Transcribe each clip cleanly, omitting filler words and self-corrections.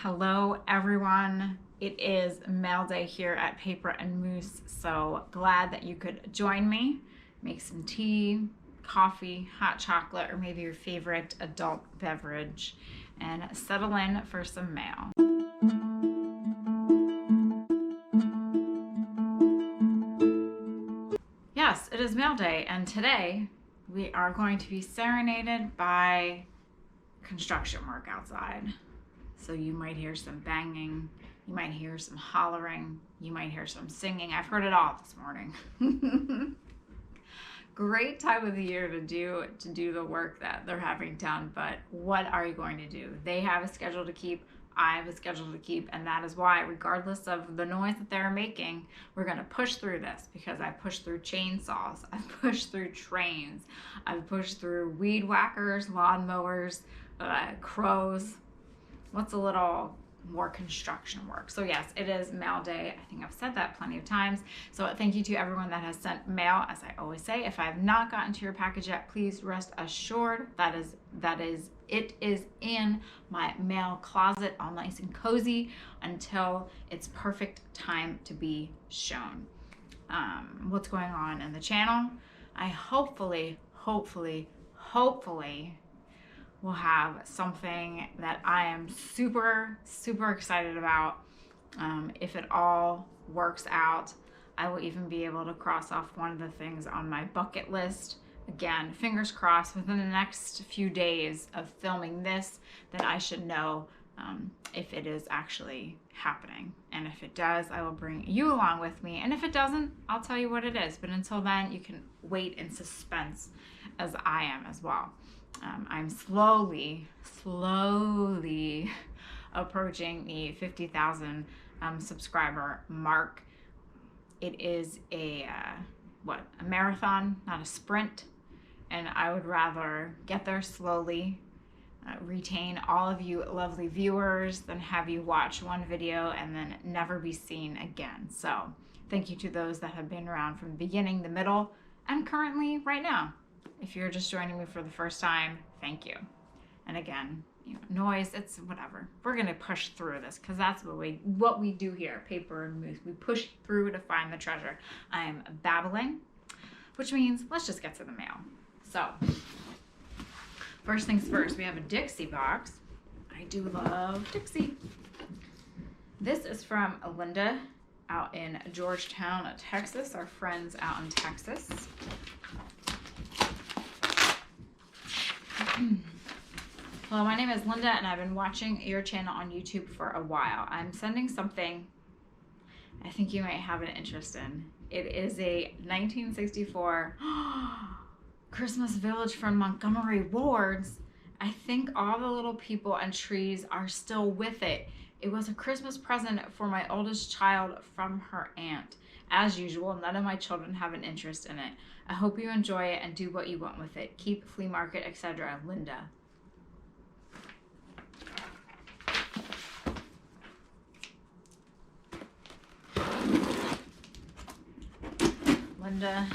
Hello everyone. It is mail day here at Paper and Moose, so glad that you could join me. Make some tea, coffee, hot chocolate, or maybe your favorite adult beverage, and settle in for some mail. Yes, it is mail day, and today we are going to be serenaded by construction work outside. So you might hear some banging, you might hear some hollering, you might hear some singing. I've heard it all this morning. Great time of the year to do the work that they're having done, but what are you going to do? They have a schedule to keep, I have a schedule to keep, and that is why, regardless of the noise that they're making, we're going to push through this, because I pushed through chainsaws, I've pushed through trains, I've pushed through weed whackers, lawn mowers, crows. What's a little more construction work? So yes, it is mail day. I think I've said that plenty of times. So thank you to everyone that has sent mail. As I always say, if I have not gotten to your package yet, please rest assured it is in my mail closet, all nice and cozy, until it's perfect time to be shown. What's going on in the channel? I hopefully will have something that I am super excited about. If it all works out, I will even be able to cross off one of the things on my bucket list. Again, fingers crossed, within the next few days of filming this, then I should know if it is actually happening. And if it does, I will bring you along with me. And if it doesn't, I'll tell you what it is. But until then, you can wait in suspense, as I am as well. I'm slowly approaching the 50,000 subscriber mark. It is a marathon, not a sprint, and I would rather get there slowly, retain all of you lovely viewers, than have you watch one video and then never be seen again. So thank you to those that have been around from the beginning, the middle, and currently right now. If you're just joining me for the first time, thank you. And again, noise, it's whatever. We're gonna push through this, because that's what we do here, Paper and Moose. We push through to find the treasure. I am babbling, which means let's just get to the mail. So, first things first, we have a Dixie Box. I do love Dixie. This is from Linda out in Georgetown, Texas. Our friends out in Texas. Hello, my name is Linda, and I've been watching your channel on YouTube for a while. I'm sending something I think you might have an interest in. It is a 1964 Christmas village from Montgomery Wards. I think all the little people and trees are still with it. It was a Christmas present for my oldest child from her aunt. As usual, none of my children have an interest in it. I hope you enjoy it and do what you want with it. Keep flea market, etc. Linda. Linda,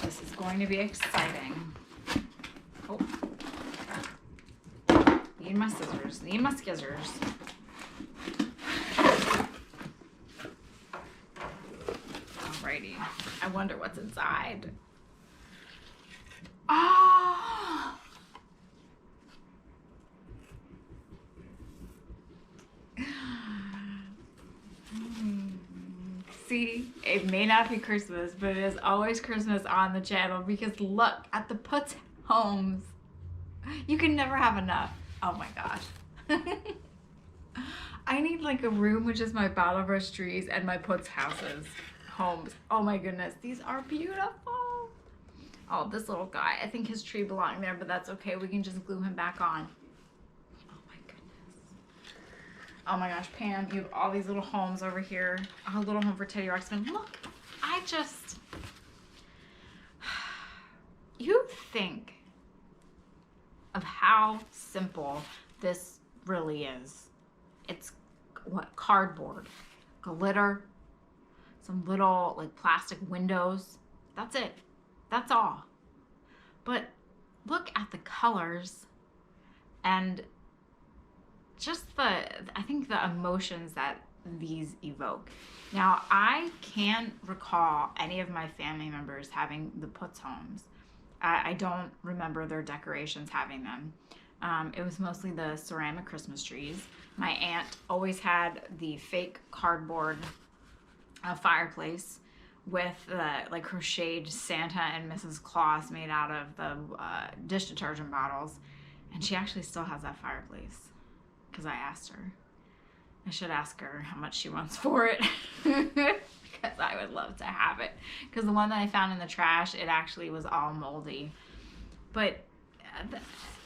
this is going to be exciting. Oh, need my scissors. Alrighty, I wonder what's inside. Oh! See, it may not be Christmas, but it is always Christmas on the channel, because look at the Putz homes. You can never have enough. Oh my gosh. I need like a room which is my bottle brush trees and my Putz homes. Oh my goodness, these are beautiful. Oh, this little guy, I think his tree belonged there, but that's okay. We can just glue him back on. Oh my gosh, Pam, you have all these little homes over here. A little home for Teddy Ruxpin. Look, you think of how simple this really is. It's cardboard, glitter, some little like plastic windows. That's it. That's all. But look at the colors And just I think the emotions that these evoke. Now, I can't recall any of my family members having the puts homes. I don't remember their decorations having them. It was mostly the ceramic Christmas trees. My aunt always had the fake cardboard fireplace with like crocheted Santa and Mrs. Claus made out of the dish detergent bottles. And she actually still has that fireplace because I asked her. I should ask her how much she wants for it because I would love to have it. Because the one that I found in the trash, it actually was all moldy. But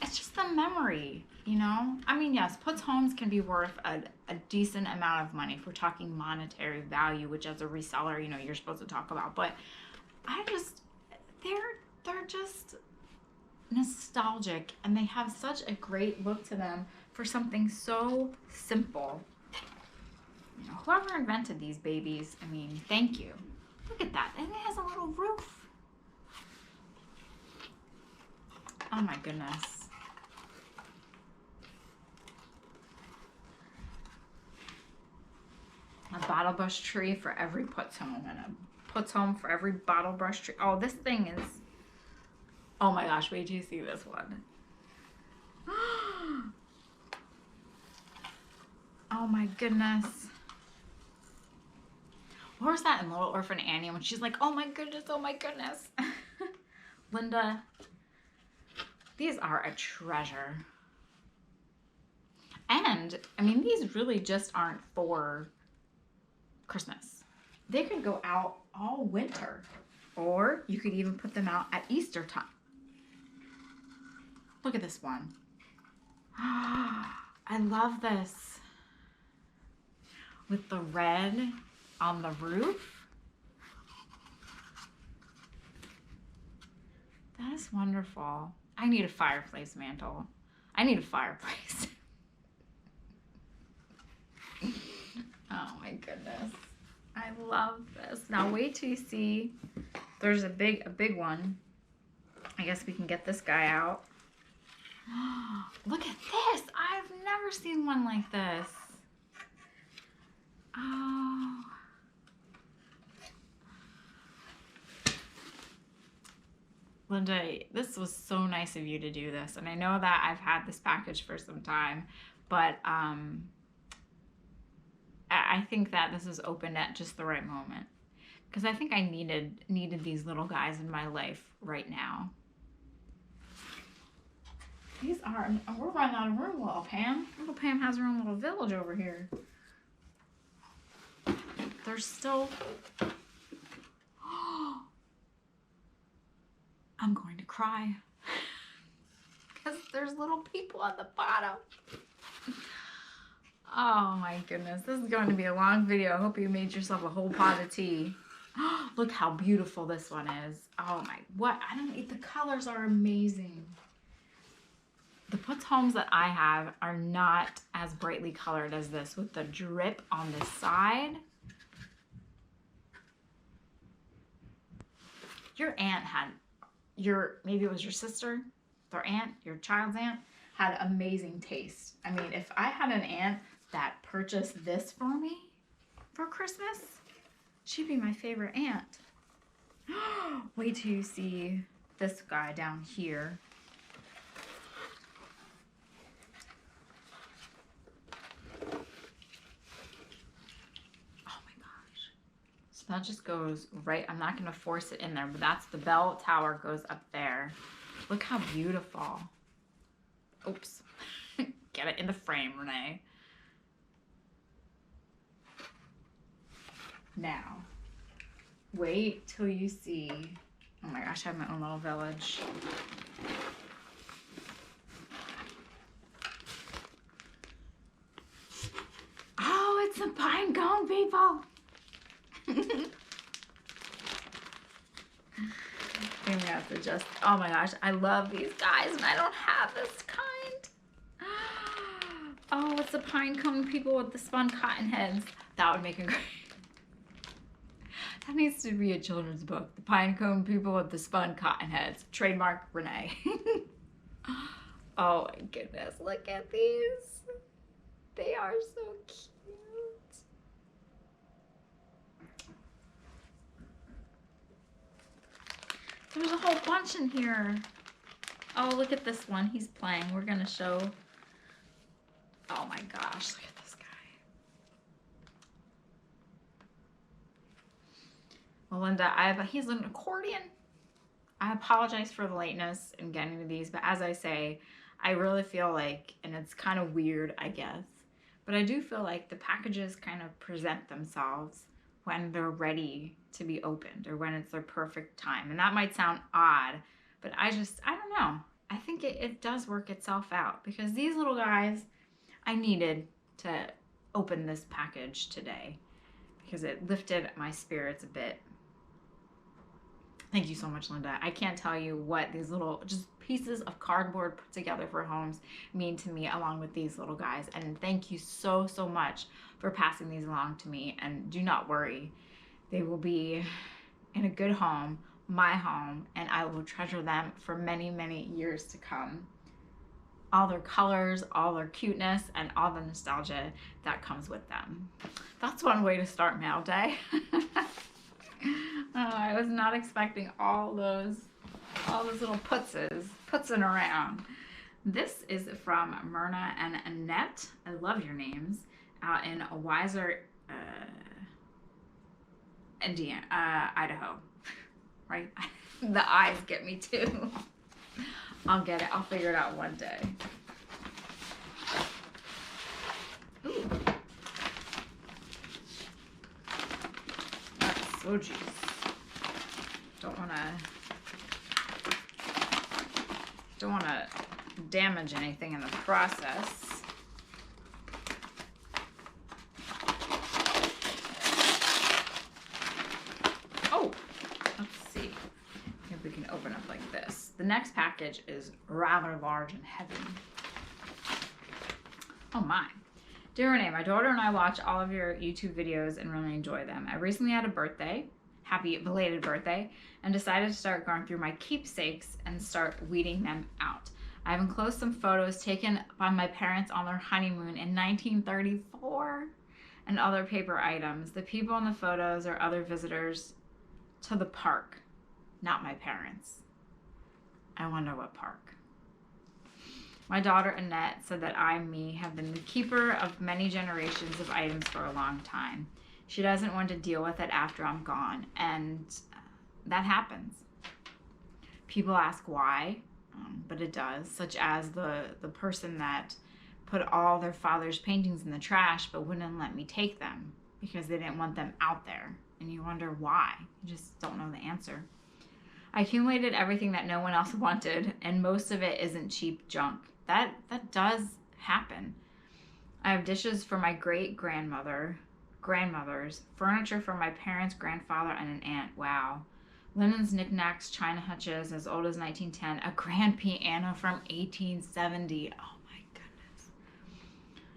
it's just the memory, you know? I mean, yes, puts homes can be worth a decent amount of money if we're talking monetary value, which as a reseller, you know, you're supposed to talk about. But they're just nostalgic, and they have such a great look to them for something so simple. You know, whoever invented these babies, I mean, thank you. Look at that. And it has a little roof. Oh my goodness. A bottle brush tree for every puts home, and a puts home for every bottle brush tree. Oh, this thing is, oh my gosh, wait till you see this one. Oh my goodness. What was that in Little Orphan Annie when she's like, oh my goodness, oh my goodness. Linda, these are a treasure. And, I mean, these really just aren't for Christmas. They could go out all winter, or you could even put them out at Easter time. Look at this one. I love this. With the red on the roof. That is wonderful. I need a fireplace mantle. I need a fireplace. Oh my goodness. I love this. Now wait till you see. There's a big one. I guess we can get this guy out. Look at this. I've never seen one like this. Oh. Linda, this was so nice of you to do this. And I know that I've had this package for some time, but I think that this is opened at just the right moment. Because I think I needed these little guys in my life right now. These are, we're running out of room, little Pam. Little Pam has her own little village over here. There's still, I'm going to cry. Because there's little people at the bottom. Oh my goodness, this is going to be a long video. I hope you made yourself a whole pot of tea. Look how beautiful this one is. Oh my, the colors are amazing. The puts homes that I have are not as brightly colored as this, with the drip on the side. Your aunt had, maybe it was your sister, their aunt, your child's aunt, had amazing taste. I mean, if I had an aunt that purchased this for me for Christmas, she'd be my favorite aunt. Wait till you see this guy down here. So that just goes right, I'm not going to force it in there, but that's the bell tower goes up there. Look how beautiful. Oops. Get it in the frame, Renee. Now, wait till you see, oh my gosh, I have my own little village. Oh, it's a pine cone, people. Maybe I have to just, oh my gosh, I love these guys and I don't have this kind. Oh, it's the pine cone people with the spun cotton heads. That would make a great, that needs to be a children's book. The pine cone people with the spun cotton heads. Trademark Renee. Oh my goodness, look at these. They are so cute. There's a whole bunch in here. Oh, look at this one. He's playing. We're going to show. Oh my gosh, look at this guy. Melinda, he's an accordion. I apologize for the lateness in getting to these, but as I say, I really feel like, and it's kind of weird, I guess, but I do feel like the packages kind of present themselves when they're ready to be opened or when it's their perfect time. And that might sound odd, but I don't know. I think it does work itself out because these little guys, I needed to open this package today because it lifted my spirits a bit. Thank you so much, Linda. I can't tell you what these little just pieces of cardboard put together for homes mean to me along with these little guys. And thank you so, so much for passing these along to me. And do not worry, they will be in a good home, my home, and I will treasure them for many, many years to come. All their colors, all their cuteness, and all the nostalgia that comes with them. That's one way to start mail day. I was not expecting all those little putzing around. This is from Myrna and Annette. I love your names. Out in Weiser, Idaho. Right? The eyes get me too. I'll get it. I'll figure it out one day. Ooh. That's so juicy. Don't want to damage anything in the process. Oh, let's see if we can open up like this. The next package is rather large and heavy. Oh my. Dear Renee, my daughter and I watch all of your YouTube videos and really enjoy them. I recently had a birthday, happy belated birthday, and decided to start going through my keepsakes and start weeding them out. I've enclosed some photos taken by my parents on their honeymoon in 1934 and other paper items. The people in the photos are other visitors to the park, not my parents. I wonder what park. My daughter Annette said that me, have been the keeper of many generations of items for a long time. She doesn't want to deal with it after I'm gone, and that happens. People ask why, but it does, such as the person that put all their father's paintings in the trash but wouldn't let me take them because they didn't want them out there. And you wonder why. You just don't know the answer. I accumulated everything that no one else wanted, and most of it isn't cheap junk. That does happen. I have dishes for my grandmothers, furniture for my parents, grandfather, and an aunt. Wow. Linens, knickknacks, china hutches as old as 1910, a grand piano from 1870. Oh my goodness.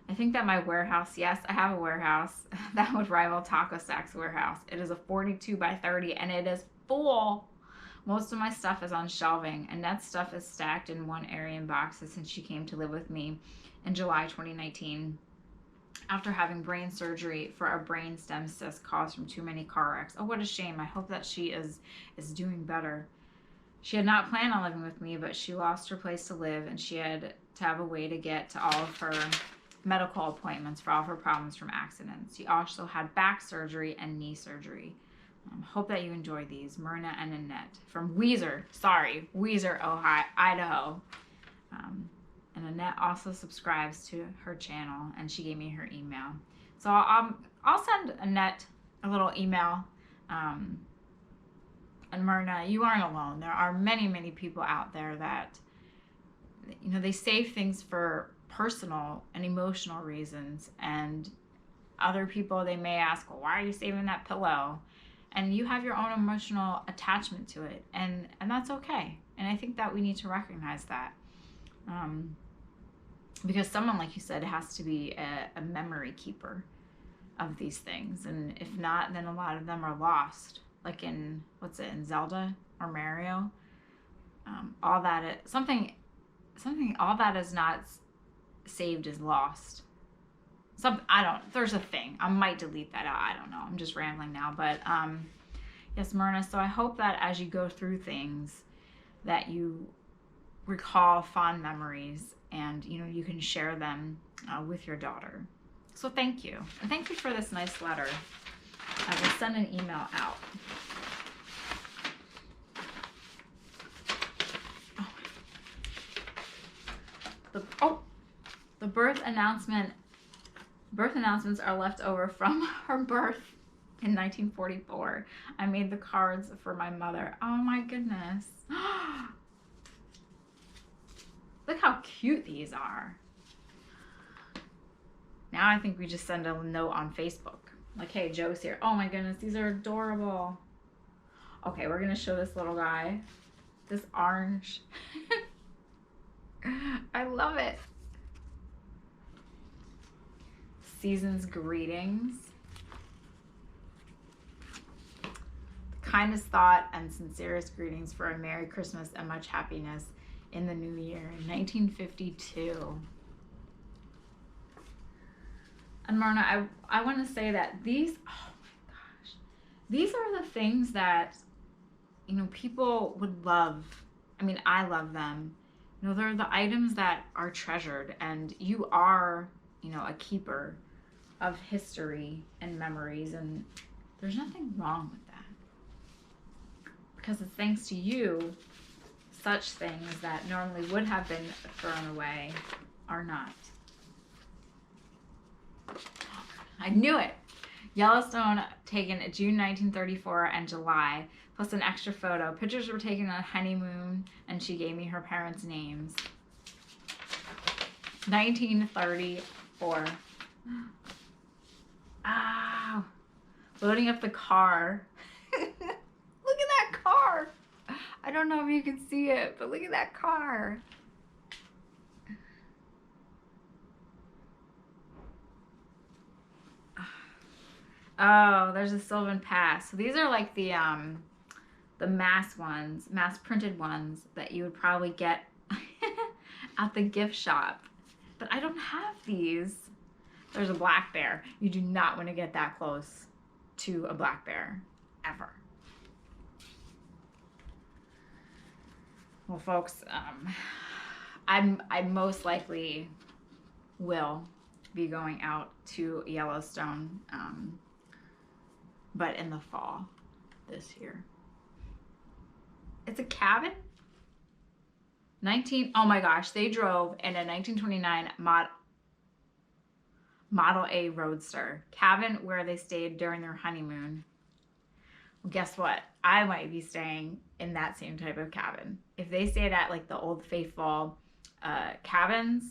I think that my warehouse, yes, I have a warehouse that would rival Taco Stack's warehouse. It is a 42 by 30 and it is full. Most of my stuff is on shelving. Annette's stuff is stacked in one area in boxes since she came to live with me in July 2019 after having brain surgery for a brain stem cyst caused from too many car wrecks. Oh, what a shame. I hope that she is doing better. She had not planned on living with me, but she lost her place to live and she had to have a way to get to all of her medical appointments for all of her problems from accidents. She also had back surgery and knee surgery. Hope that you enjoy these. Myrna and Annette from Weiser, Ohio, Idaho. And Annette also subscribes to her channel, and she gave me her email. So I'll send Annette a little email. And Myrna, you aren't alone. There are many, many people out there that, you know, they save things for personal and emotional reasons. And other people, they may ask, well, why are you saving that pillow? And you have your own emotional attachment to it, and that's okay. And I think that we need to recognize that. Because someone, like you said, has to be a memory keeper of these things. And if not, then a lot of them are lost. Like in Zelda or Mario. All that, something something, all that is not saved is lost. There's a thing. I might delete that out. I don't know. I'm just rambling now. But yes, Myrna, so I hope that as you go through things that you recall fond memories and, you know, you can share them with your daughter. So thank you. And thank you for this nice letter. I will send an email out. The birth announcements are left over from her birth in 1944. I made the cards for my mother. Oh my goodness. Look how cute these are. Now I think we just send a note on Facebook. Like, hey, Joe's here. Oh my goodness, these are adorable. Okay, we're gonna show this little guy. This orange. I love it. Season's greetings. The kindest thought and sincerest greetings for a Merry Christmas and much happiness in the new year, 1952. And Myrna, I want to say that these, oh my gosh, these are the things that, you know, people would love. I mean, I love them. You know, they're the items that are treasured, and you are, you know, a keeper of history and memories, and there's nothing wrong with that. Because it's thanks to you, such things that normally would have been thrown away are not. I knew it. Yellowstone, taken June 1934 and July, plus an extra photo. Pictures were taken on a honeymoon, and she gave me her parents' names. 1934. Ow. Loading up the car. Look at that car. I don't know if you can see it, but look at that car. Oh, there's a Sylvan Pass. So these are like the mass ones, mass printed ones that you would probably get at the gift shop. But I don't have these. There's a black bear. You do not want to get that close to a black bear, ever. Well, folks, I most likely will be going out to Yellowstone, but in the fall this year. It's a cabin. Oh my gosh, they drove in a 1929 Model A Roadster cabin where they stayed during their honeymoon. Well, guess what? I might be staying in that same type of cabin. If they stayed at like the Old Faithful cabins,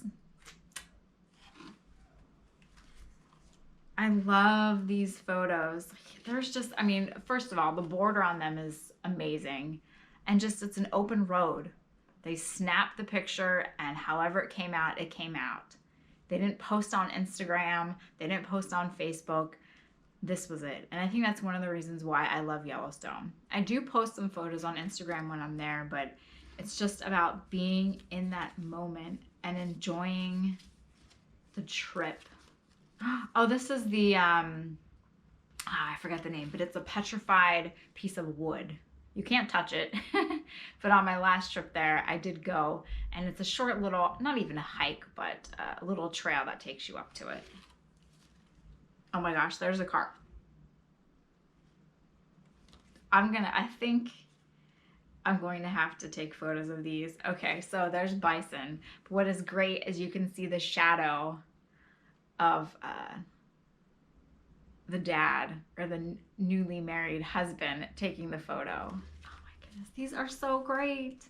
I love these photos. There's just, I mean, first of all, the border on them is amazing. And just, it's an open road. They snapped the picture, and however it came out, it came out. They didn't post on Instagram. They didn't post on Facebook. This was it. And I think that's one of the reasons why I love Yellowstone. I do post some photos on Instagram when I'm there, but it's just about being in that moment and enjoying the trip. Oh, this is the, I forgot the name, but it's a petrified piece of wood. You can't touch it. But on my last trip there, I did go, and it's a short little, not even a hike, but a little trail that takes you up to it. Oh my gosh, there's a car. I think I'm going to have to take photos of these. Okay, so there's bison. But what is great is you can see the shadow of the dad or the newly married husband taking the photo. Oh my goodness, these are so great.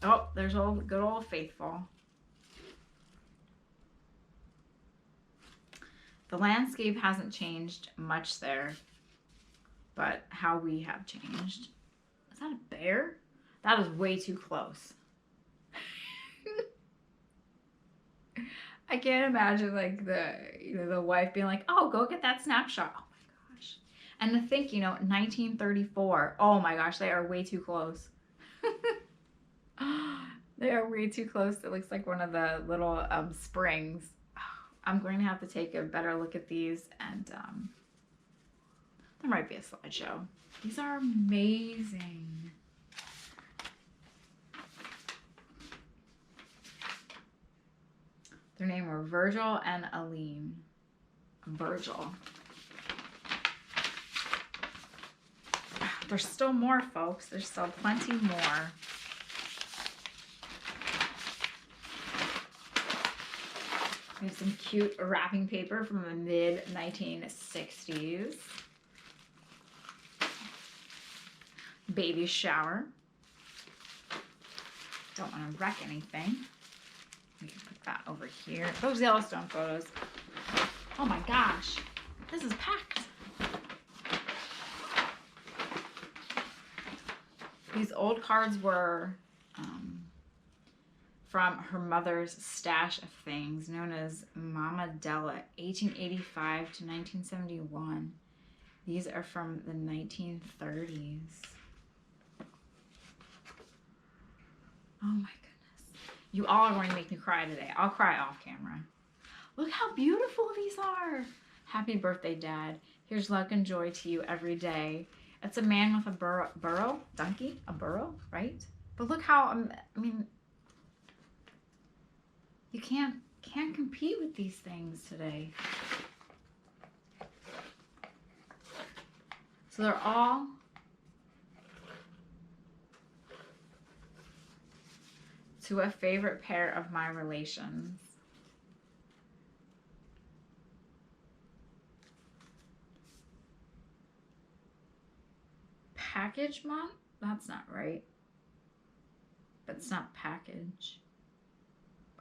Oh, there's good old Faithful. The landscape hasn't changed much there, but how we have changed. Is that a bear? That is way too close. I can't imagine like the wife being like, oh, go get that snapshot. Oh my gosh. And to think, 1934. Oh my gosh, they are way too close. They're way too close. It looks like one of the little springs. Oh, I'm going to have to take a better look at these, and there might be a slideshow. These are amazing. Their name were Virgil and Aline. Virgil. There's still more, folks. There's still plenty more. We have some cute wrapping paper from the mid-1960s. Baby shower. Don't want to wreck anything. We can put that over here. Those Yellowstone photos. Oh my gosh. This is packed. These old cards were from her mother's stash of things, known as Mama Della, 1885 to 1971. These are from the 1930s. Oh my goodness. You all are going to make me cry today. I'll cry off camera. Look how beautiful these are. Happy birthday, Dad. Here's luck and joy to you every day. It's a man with a burro, donkey, a burro, right? But look how, I mean, you can't compete with these things today. So they're all to a favorite pair of my relations. Package month? That's not right. But it's not package.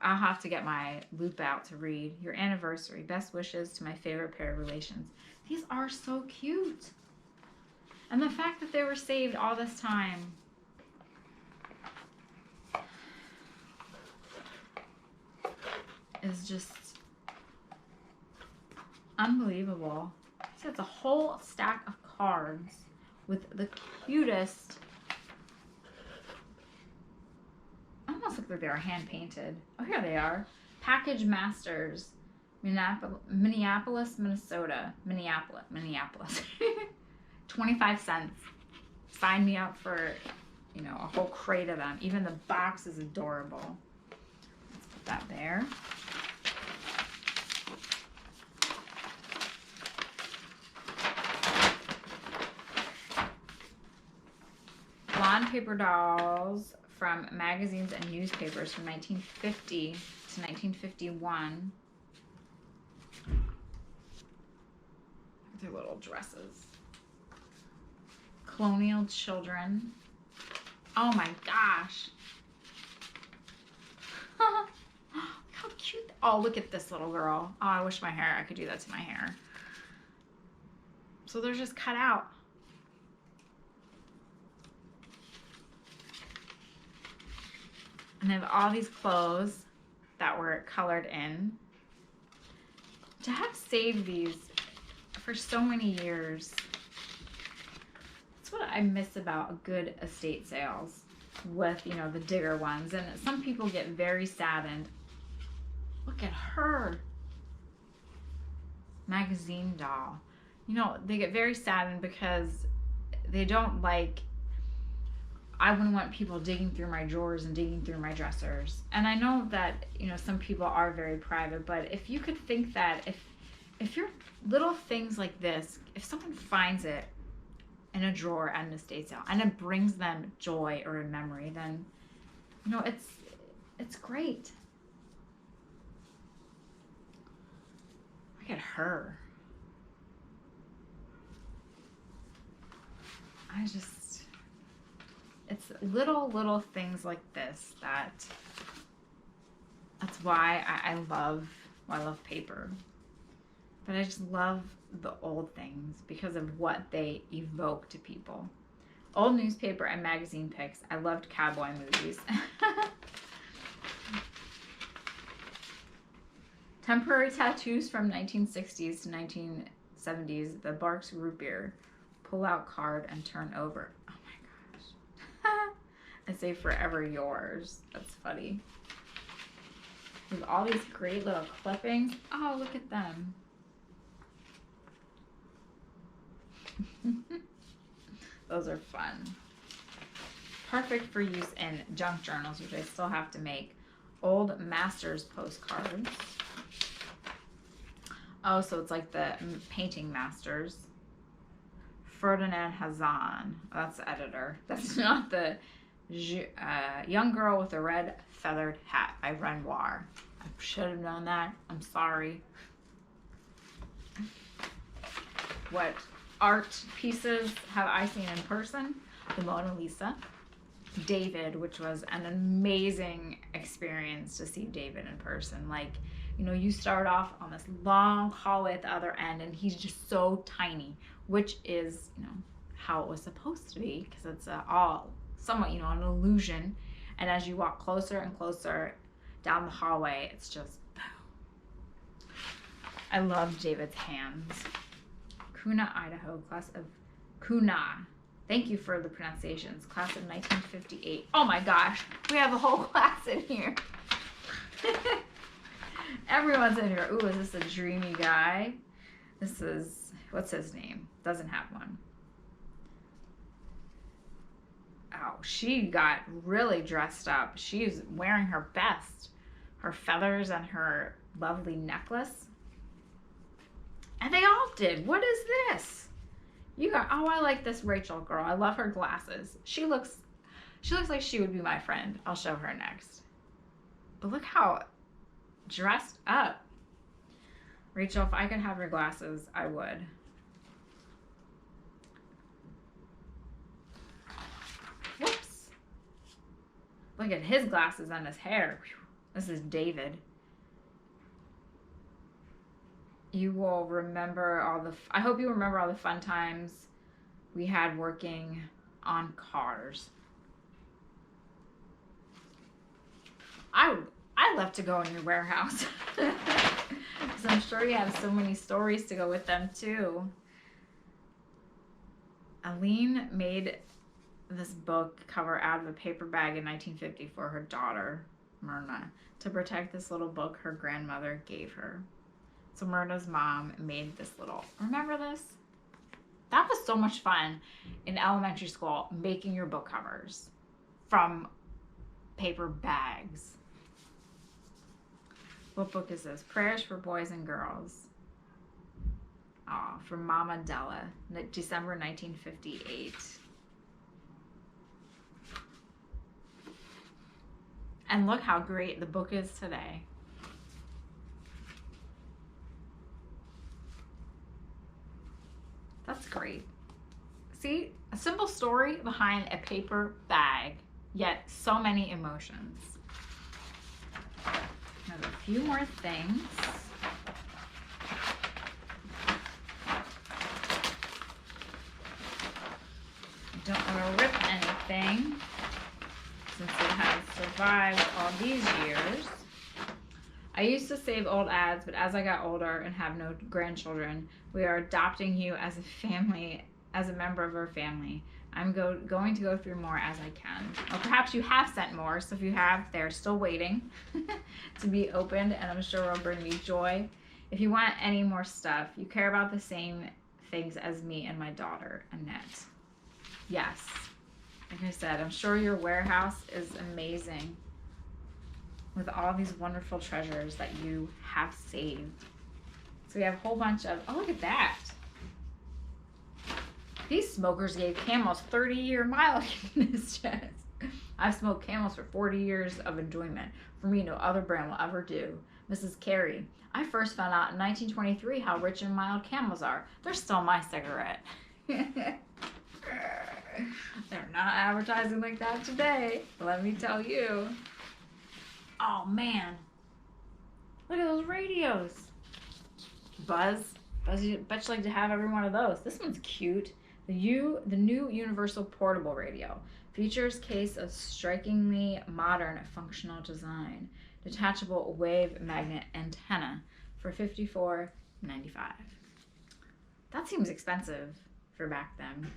I'll have to get my loop out to read. Your anniversary. Best wishes to my favorite pair of relations. These are so cute. And the fact that they were saved all this time. Is just unbelievable. So it's a whole stack of cards with the cutest. Almost look like they were hand painted. Oh, here they are. Package Masters, Minneapolis, Minnesota. Minneapolis. 25 cents. Sign me up for, you know, a whole crate of them. Even the box is adorable. Let's put that there. Blonde paper dolls from magazines and newspapers from 1950 to 1951. Their little dresses. Colonial children. Oh my gosh. How cute. Oh, look at this little girl. Oh, I wish I could do that to my hair. So they're just cut out. And they have all these clothes that were colored in. To have saved these for so many years. That's what I miss about good estate sales with, you know, the digger ones. And some people get very saddened. Look at her. Magazine doll. You know, they get very saddened because they don't like, I wouldn't want people digging through my drawers and digging through my dressers. And I know that, you know, some people are very private, but if you could think that if your little things like this, if someone finds it in a drawer at an estate sale and it brings them joy or a memory, then, you know, it's great. Look at her. It's little things like this that's why I love paper. But I just love the old things because of what they evoke to people. Old newspaper and magazine pics. I loved cowboy movies. Temporary tattoos from 1960s to 1970s. The Barks root beer. Pull out card and turn over. Oh my gosh. I say forever yours. That's funny. With all these great little clippings. Oh, look at them. Those are fun. Perfect for use in junk journals, which I still have to make. Old Masters postcards. Oh, so it's like the painting masters. Ferdinand Hazan. That's the editor. That's not the Young Girl with a Red Feathered Hat by Renoir. I should have known that. I'm sorry. What art pieces have I seen in person? The Mona Lisa. David, which was an amazing experience to see David in person. Like, you know, you start off on this long hallway at the other end and he's just so tiny, which is, you know, how it was supposed to be, because it's all somewhat, you know, an illusion. And as you walk closer and closer down the hallway, it's just, I love David's hands. Kuna, Idaho, class of Kuna. Thank you for the pronunciations. Class of 1958. Oh my gosh, we have a whole class in here. Everyone's in here. Ooh, is this a dreamy guy? This is, what's his name? Doesn't have one. Oh, she got really dressed up. She's wearing her best. Her feathers and her lovely necklace. And they all did. What is this? You got, oh, I like this Rachel girl. I love her glasses. She looks like she would be my friend. I'll show her next. But look how dressed up. Rachel, if I could have your glasses, I would. Whoops. Look at his glasses and his hair. This is David. You will remember all the, I hope you remember all the fun times we had working on cars. I love to go in your warehouse. Because I'm sure you have so many stories to go with them too. Aline made this book cover out of a paper bag in 1950 for her daughter, Myrna, to protect this little book her grandmother gave her. So Myrna's mom made this little, remember this? That was so much fun in elementary school, making your book covers from paper bags. What book is this? Prayers for Boys and Girls. Oh, from Mama Della, December 1958. And look how great the book is today. That's great. See, a simple story behind a paper bag, yet so many emotions. There's a few more things. I don't want to rip anything since it has survived all these years. I used to save old ads, but as I got older and have no grandchildren, we are adopting you as a family, as a member of our family. I'm going to go through more as I can. Or perhaps you have sent more, so if you have, they're still waiting to be opened, and I'm sure will bring me joy. If you want any more stuff, you care about the same things as me and my daughter, Annette. Yes. Like I said, I'm sure your warehouse is amazing with all these wonderful treasures that you have saved. So we have a whole bunch of, oh, look at that. These smokers gave Camels 30-year mileage in this chest. I've smoked Camels for 40 years of enjoyment. For me, no other brand will ever do. Mrs. Carey, I first found out in 1923 how rich and mild Camels are. They're still my cigarette. They're not advertising like that today, let me tell you. Oh man, look at those radios. Buzz, you bet you like to have every one of those. This one's cute. The new Universal Portable Radio features case of strikingly modern functional design. Detachable wave magnet antenna for $54.95. That seems expensive for back then.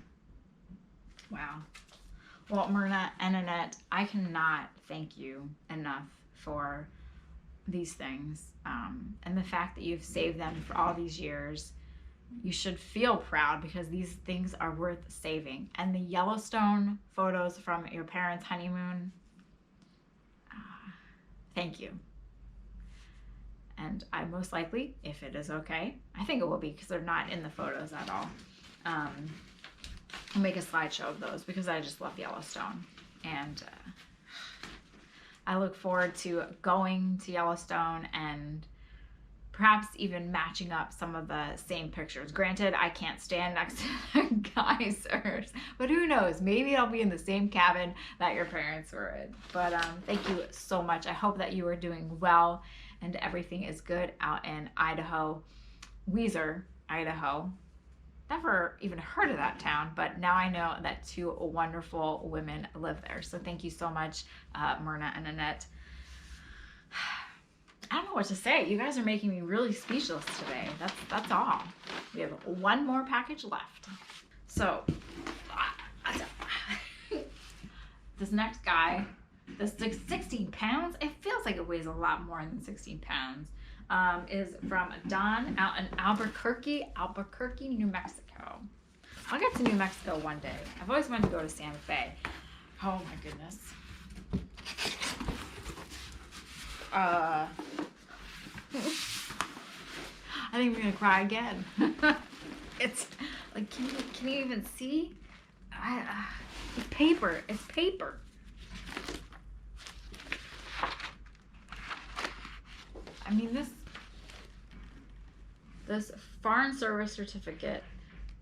Wow. Well, Myrna and Annette, I cannot thank you enough for these things. And the fact that you've saved them for all these years. You should feel proud because these things are worth saving. And the Yellowstone photos from your parents' honeymoon, thank you. And I most likely, if it is okay, I think it will be because they're not in the photos at all. I'll make a slideshow of those because I just love Yellowstone. And I look forward to going to Yellowstone and perhaps even matching up some of the same pictures. Granted, I can't stand next to the geysers, but who knows? Maybe I'll be in the same cabin that your parents were in. But thank you so much. I hope that you are doing well and everything is good out in Idaho. Weiser, Idaho. Never even heard of that town, but now I know that two wonderful women live there. So thank you so much, Myrna and Annette. I don't know what to say. You guys are making me really speechless today. That's all. We have one more package left. So this next guy, this 16 pounds, it feels like it weighs a lot more than 16 pounds, is from Don out in Albuquerque, New Mexico. I'll get to New Mexico one day. I've always wanted to go to Santa Fe. Oh my goodness. I think I'm gonna cry again. It's like, can you even see? It's paper. It's paper. I mean, this Foreign Service Certificate,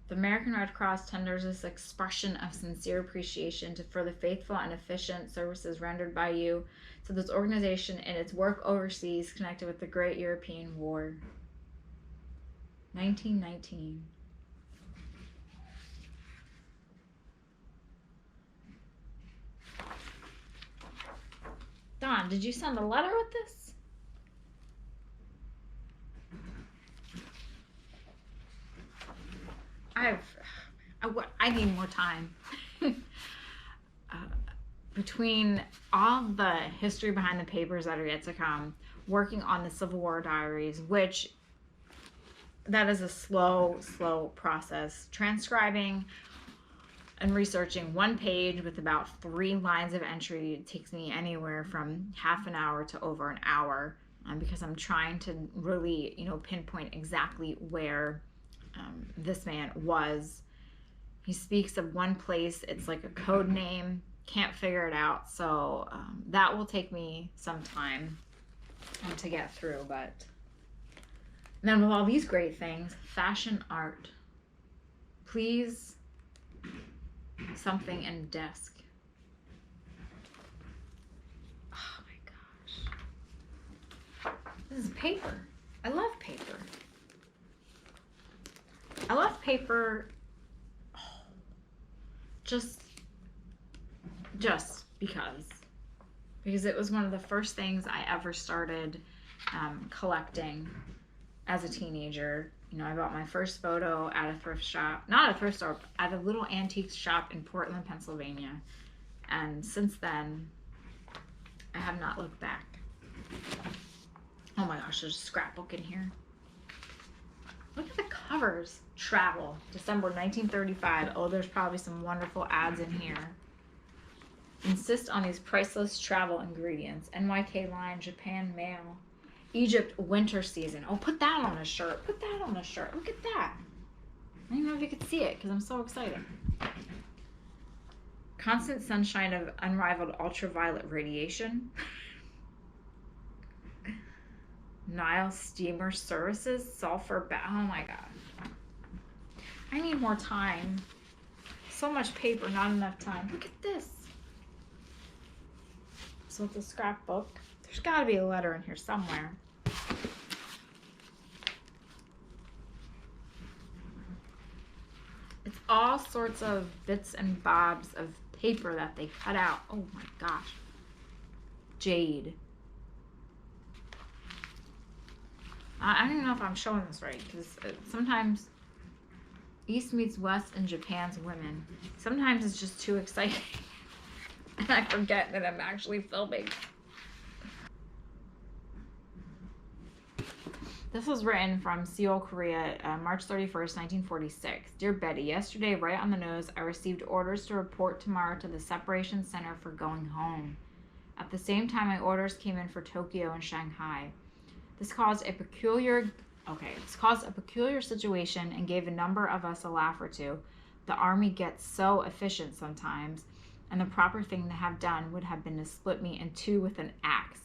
the American Red Cross tenders this expression of sincere appreciation for the faithful and efficient services rendered by you to this organization in its work overseas connected with the Great European War. 1919. Don, did you send a letter with this? I need more time. Between all the history behind the papers that are yet to come, working on the Civil War diaries, which that is a slow process. Transcribing and researching one page with about 3 lines of entry takes me anywhere from half an hour to over an hour, because I'm trying to really, pinpoint exactly where this man was. He speaks of one place. It's like a code name. Can't figure it out. So that will take me some time to get through. But then with all these great things, fashion art. Please, something in desk. Oh my gosh. This is paper. I love paper. I love paper just because it was one of the first things I ever started collecting as a teenager. I bought my first photo at a thrift shop, not a thrift store, at a little antique shop in Portland, Pennsylvania. And since then, I have not looked back. Oh my gosh, there's a scrapbook in here. Look at the covers. Travel, December 1935. Oh, there's probably some wonderful ads in here. Insist on these priceless travel ingredients. NYK line, Japan mail. Egypt winter season. Oh, put that on a shirt. Put that on a shirt. Look at that. I don't even know if you could see it because I'm so excited. Constant sunshine of unrivaled ultraviolet radiation. Nile steamer services, sulfur oh my god. I need more time. So much paper, not enough time. Look at this. So it's a scrapbook. There's got to be a letter in here somewhere. It's all sorts of bits and bobs of paper that they cut out. Oh my gosh. Jade. I don't even know if I'm showing this right, because sometimes East meets West in Japan's women. Sometimes it's just too exciting. and I forget that I'm actually filming. This was written from Seoul, Korea, March 31st, 1946. Dear Betty, yesterday, right on the nose, I received orders to report tomorrow to the separation center for going home. At the same time, my orders came in for Tokyo and Shanghai. This caused a peculiar situation and gave a number of us a laugh or two. The army gets so efficient sometimes, and the proper thing to have done would have been to split me in two with an axe.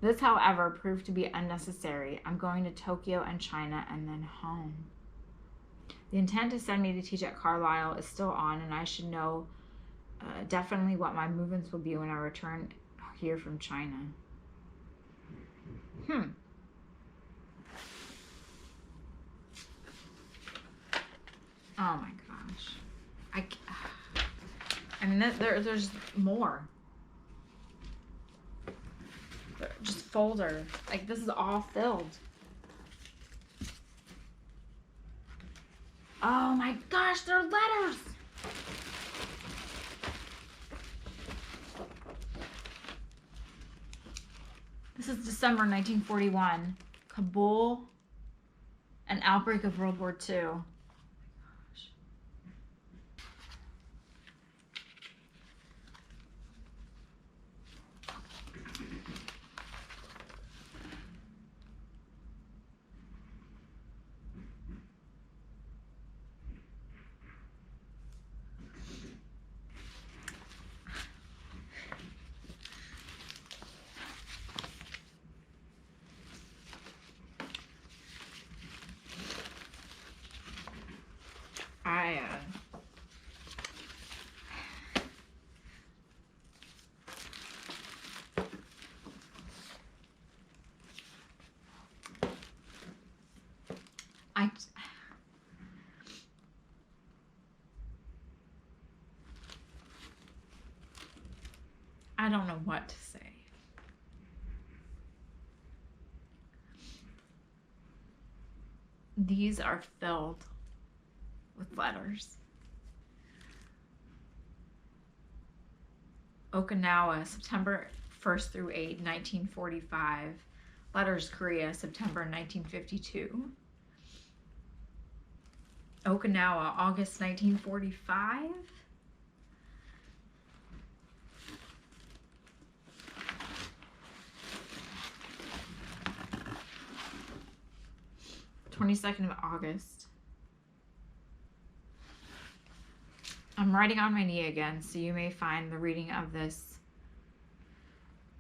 This, however, proved to be unnecessary. I'm going to Tokyo and China and then home. The intent to send me to teach at Carlisle is still on, and I should know definitely what my movements will be when I return here from China. Oh my gosh. I mean, there's more. Just folder. Like, this is all filled. Oh my gosh, they're letters. This is December 1941. Kabul, an outbreak of World War II. I don't know what to say. These are filled with letters. Okinawa, September 1st through 8, 1945. Letters, Korea, September 1952. Okinawa, August 1945. August. I'm writing on my knee again, so you may find the reading of this,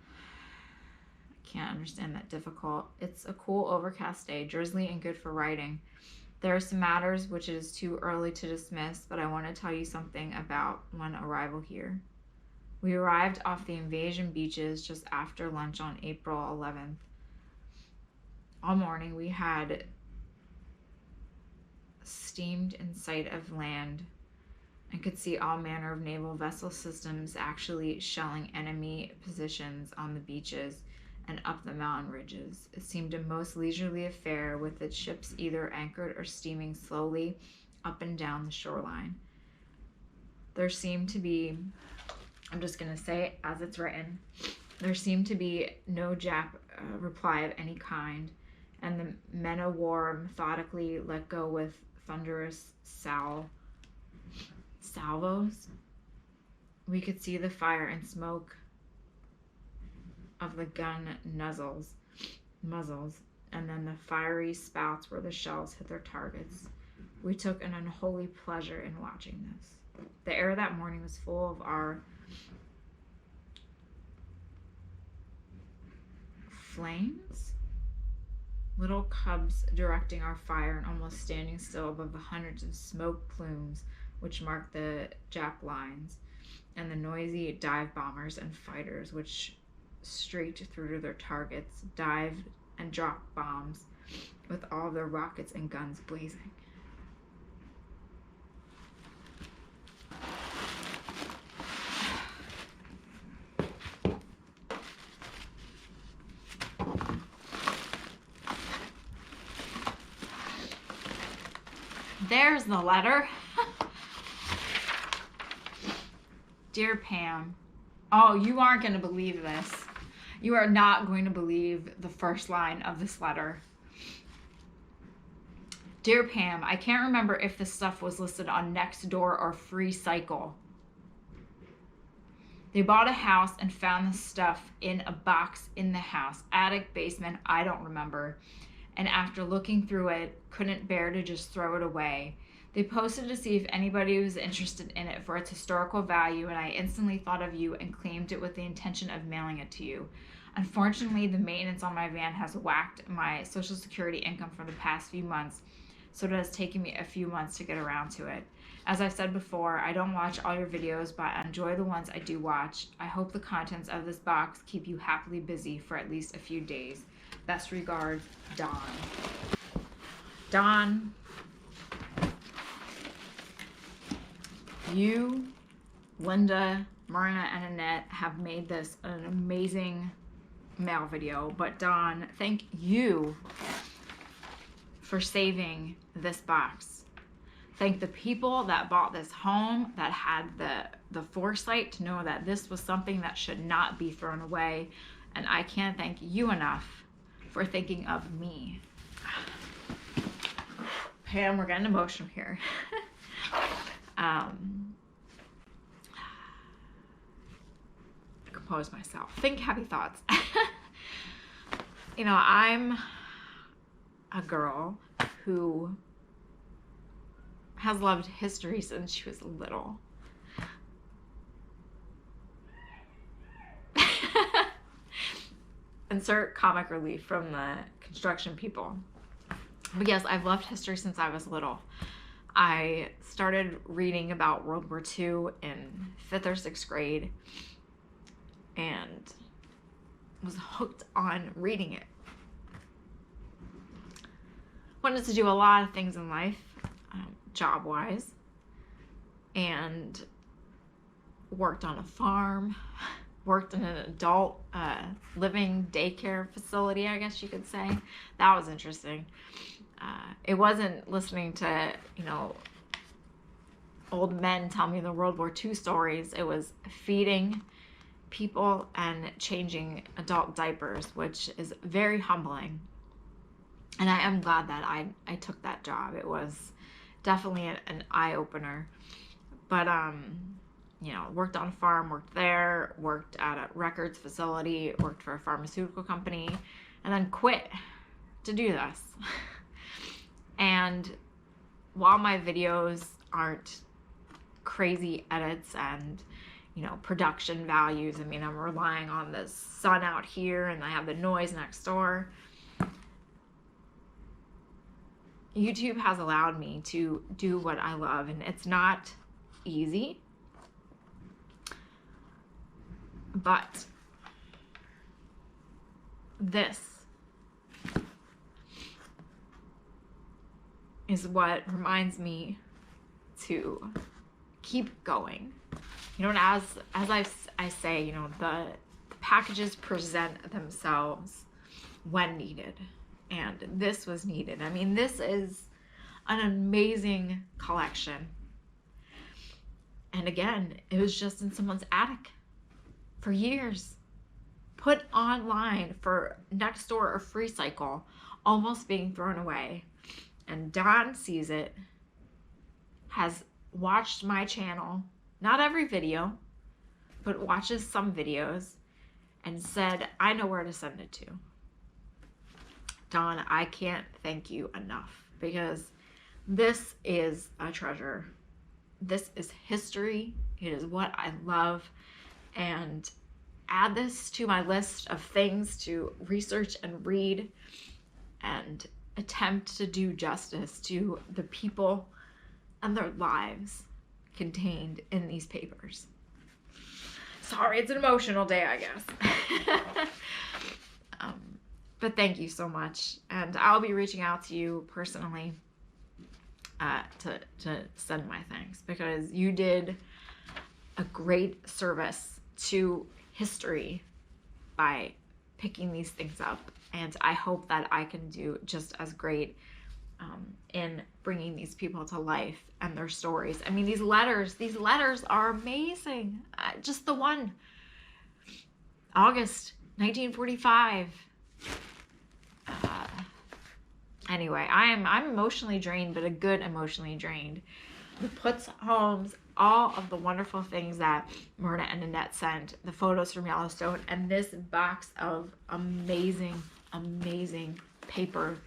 I can't understand that, difficult. It's a cool, overcast day, drizzly and good for writing. There are some matters which it is too early to dismiss, but I want to tell you something about one arrival here. We arrived off the Invasion beaches just after lunch on April 11th. All morning we had steamed in sight of land and could see all manner of naval vessel systems actually shelling enemy positions on the beaches and up the mountain ridges. It seemed a most leisurely affair, with its ships either anchored or steaming slowly up and down the shoreline. There seemed to be, I'm just going to say it as it's written, there seemed to be no Jap reply of any kind, and the men of war methodically let go with thunderous salvos. We could see the fire and smoke of the gun muzzles, and then the fiery spouts where the shells hit their targets. We took an unholy pleasure in watching this. The air that morning was full of our flames, little cubs directing our fire and almost standing still above the hundreds of smoke plumes which marked the Jap lines, and the noisy dive bombers and fighters which streaked through to their targets, dived and dropped bombs with all their rockets and guns blazing. There's the letter. Dear Pam, oh, you aren't going to believe this. You are not going to believe the first line of this letter. Dear Pam, I can't remember if this stuff was listed on Nextdoor or Free Cycle. They bought a house and found the stuff in a box in the house. Attic, basement, I don't remember. And after looking through it, couldn't bear to just throw it away. They posted to see if anybody was interested in it for its historical value, and I instantly thought of you and claimed it with the intention of mailing it to you. Unfortunately, the maintenance on my van has whacked my Social Security income for the past few months, so it has taken me a few months to get around to it. As I've said before, I don't watch all your videos, but I enjoy the ones I do watch. I hope the contents of this box keep you happily busy for at least a few days. Best regards, Dawn. Dawn, you, Linda, Myrna, and Annette have made this an amazing mail video, but Dawn, thank you for saving this box. Thank the people that bought this home, that had the foresight to know that this was something that should not be thrown away. And I can't thank you enough for thinking of me. Pam, we're getting emotional here. Compose myself. Think happy thoughts. You know, I'm a girl who has loved history since she was little. Insert comic relief from the construction people. But yes, I've loved history since I was little. I started reading about World War II in 5th or 6th grade and was hooked on reading it. Wanted to do a lot of things in life, job-wise, and worked on a farm, worked in an adult living daycare facility, I guess you could say. That was interesting. It wasn't listening to, you know, old men tell me the World War II stories. It was feeding people and changing adult diapers, which is very humbling. And I am glad that I took that job. It was definitely an eye-opener. But, you know, worked on a farm, worked there, worked at a records facility, worked for a pharmaceutical company, and then quit to do this. And while my videos aren't crazy edits and, you know, production values, I mean, I'm relying on the sun out here and I have the noise next door. YouTube has allowed me to do what I love, and it's not easy, but this is what reminds me to keep going. You know, and as I say, you know, the packages present themselves when needed. And this was needed. I mean, this is an amazing collection. And again, it was just in someone's attic for years. Put online for Nextdoor or Free Cycle, almost being thrown away. And Dawn sees it, has watched my channel, not every video, but watches some videos, and said, I know where to send it to. Dawn, I can't thank you enough, because this is a treasure. This is history. It is what I love. And add this to my list of things to research and read and attempt to do justice to the people and their lives contained in these papers. Sorry, it's an emotional day, I guess. But thank you so much. And I'll be reaching out to you personally to send my thanks, because you did a great service to history by picking these things up. And I hope that I can do just as great in bringing these people to life and their stories. I mean, these letters are amazing. Just the one, August 1945. Anyway, I'm emotionally drained, but a good emotionally drained. It puts homes all of the wonderful things that Myrna and Annette sent, the photos from Yellowstone, and this box of amazing, amazing paper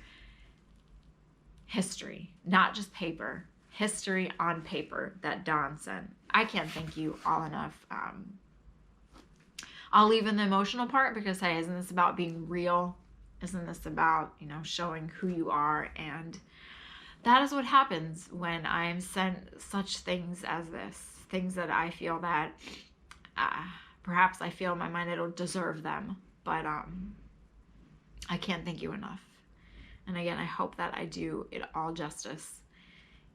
history. Not just paper, history on paper that Dawn sent. I can't thank you all enough. I'll leave in the emotional part because, hey, isn't this about being real? Isn't this about, you know, showing who you are? And that is what happens when I'm sent such things as this. Things that I feel that perhaps I feel in my mind I don't deserve them. But I can't thank you enough. And again, I hope that I do it all justice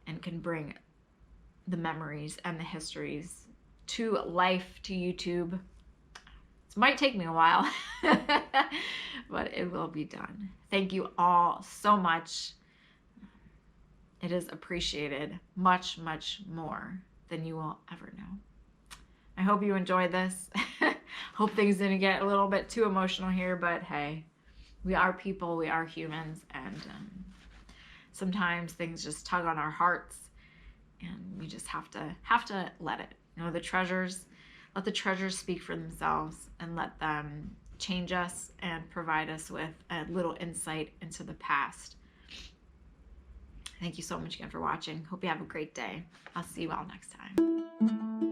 and can bring the memories and the histories to life, to YouTube. It might take me a while, but it will be done. Thank you all so much. It is appreciated much, much more than you will ever know. I hope you enjoyed this. Hope things didn't get a little bit too emotional here, but hey, we are people, we are humans, and sometimes things just tug on our hearts, and we just have to let it. You know, let the treasures speak for themselves, and let them change us and provide us with a little insight into the past. Thank you so much again for watching. Hope you have a great day. I'll see you all next time.